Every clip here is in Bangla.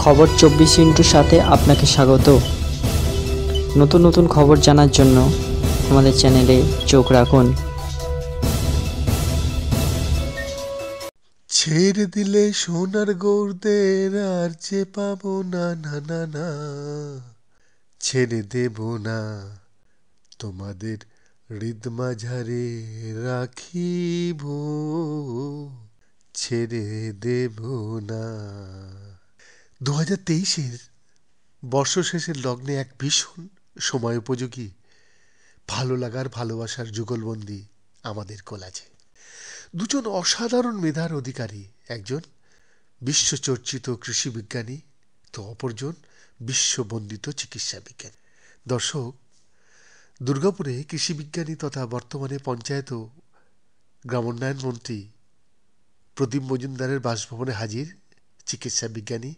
খবর 24 সাথে আপনাকে স্বাগত। নতুন নতুন খবর জানার জন্য আমাদের চ্যানেলে চোখ রাখুন। ছেড়ে দিলে সোনার গৌরদের আর যে পাবো না, না না না, ছেড়ে দেব না তোমাদের হৃদ মাঝারে রাখিব, ছেড়ে দেব না। 2023-এর বর্ষশেষের লগ্নে এক ভীষণ সময় উপযোগী ভালো লাগার ভালোবাসার যুগলবন্দি আমাদের কোলাজে। দুজন অসাধারণ মেধার অধিকারী, একজন বিশ্বচর্চিত কৃষি বিজ্ঞানী তো অপরজন বিশ্ববন্দিত চিকিৎসা বিজ্ঞানী। দর্শক, দুর্গাপুরে কৃষি বিজ্ঞানী তথা বর্তমানে পঞ্চায়েত ও গ্রামোন্নয়ন মন্ত্রী প্রদীপ মজুমদারের বাসভবনে হাজির চিকিৎসা বিজ্ঞানী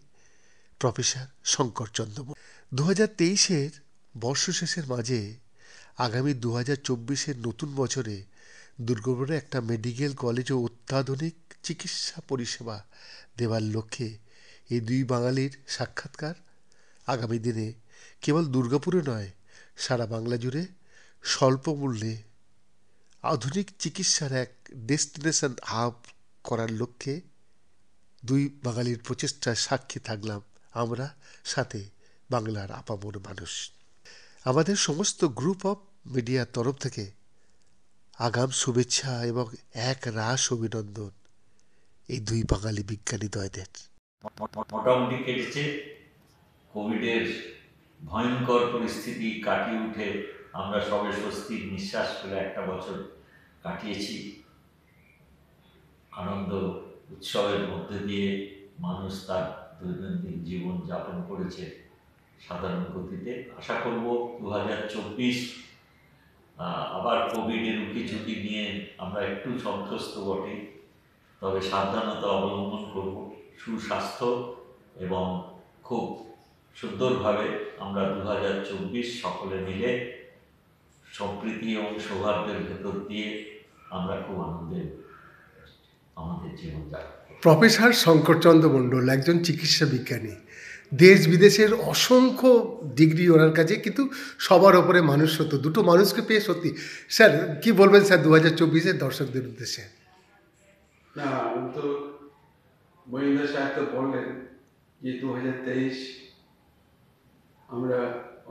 প্রফেসর শঙ্কর চন্দ্র। 2023-এর বর্ষশেষের মাঝে আগামী 2024-এর নতুন বছরে দুর্গাপুরে একটা মেডিকেল কলেজ ও অত্যাধুনিক চিকিৎসা পরিষেবা দেওয়ার লক্ষ্যে এই দুই বাঙালির সাক্ষাৎকার আগামী দিনে কেবল দুর্গাপুরে নয়, সারা বাংলা জুড়ে স্বল্প মূল্যে আধুনিক চিকিৎসার এক ডেস্টিনেশন হাব করার লক্ষ্যে দুই বাঙালির প্রচেষ্টার সাক্ষী থাকলাম আমরা, সাথে বাংলার আপামর মানুষ। আমাদের সমস্ত গ্রুপ অফ মিডিয়ার তরফ থেকে আগাম শুভেচ্ছা এবং এক রাশ অভিনন্দন এই দুই বাঙালি বিজ্ঞানী দ্বয়দের। মোটামুটি কেটেছে। কোভিডের ভয়ঙ্কর পরিস্থিতি কাটিয়ে উঠে আমরা সবে স্বস্তির নিঃশ্বাস ফেলে একটা বছর কাটিয়েছি। আনন্দ উৎসবের মধ্যে দিয়ে মানুষ তার দৈনন্দিন জীবন যাপন করেছে সাধারণ গতিতে। আশা করব 2024 আবার কোভিডের উঁকিঝুঁকি নিয়ে আমরা একটু সন্ত্রস্ত বটে, তবে সাবধানতা অবলম্বন করব। সুস্বাস্থ্য এবং খুব সুন্দরভাবে আমরা 2024 সকলে মিলে সম্প্রীতি এবং সৌহার্দ্যের ভেতর দিয়ে আমরা খুব আনন্দে আমাদের জীবন যাপন। প্রফেসর শঙ্করচন্দ্র মণ্ডল একজন চিকিৎসা বিজ্ঞানী, দেশ বিদেশের অসংখ্য ডিগ্রি ওনার কাছে, কিন্তু সবার ওপরে মানুষত্ব। দুটো মানুষকে পেয়ে সত্যি স্যার কি বলবেন স্যার 2024-এর দর্শকদের উদ্দেশ্যে? না, আমি তো মহিন্দর সাহেব তো বললেন যে 2023 আমরা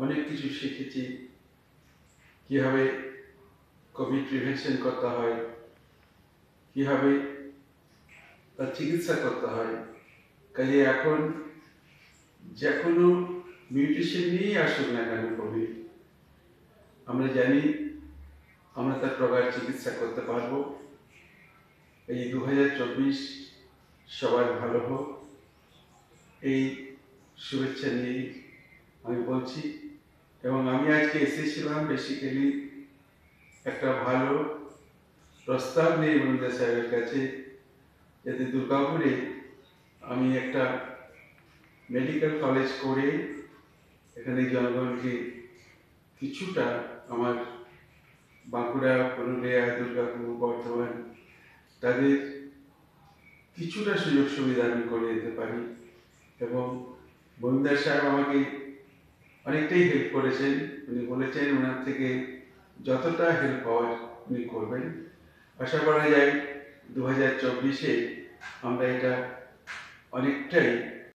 অনেক কিছু শিখেছি, কীভাবে কোভিড প্রিভেনশন করতে হয়, কীভাবে তার চিকিৎসা করতে হয়। কাজে এখন যে কোনো মিউটেশন নিয়েই আসুক না কেন কোভিড, আমরা জানি আমরা তার প্রকার চিকিৎসা করতে পারবো। এই 2024 সবার ভালো হোক, এই শুভেচ্ছা নিয়েই আমি বলছি। এবং আমি আজকে এসেছিলাম বেসিক্যালি একটা ভালো প্রস্তাব নিয়ে মনিন্দর সাহেবের কাছে, যাতে দুর্গাপুরে আমি একটা মেডিকেল কলেজ করে এখানে জনগণকে কিছুটা আমার বাঁকুড়া, পুরুলিয়া, দুর্গাপুর, বর্ধমান তাদের কিছুটা সুযোগ সুবিধা আমি করে দিতে পারি। এবং মহিন্দর সাহেব আমাকে অনেকটাই হেল্প করেছেন। উনি বলেছেন ওনার থেকে যতটা হেল্প হওয়ার উনি করবেন। আশা করা যায় 2024-এ আমরা এটা অনেকটাই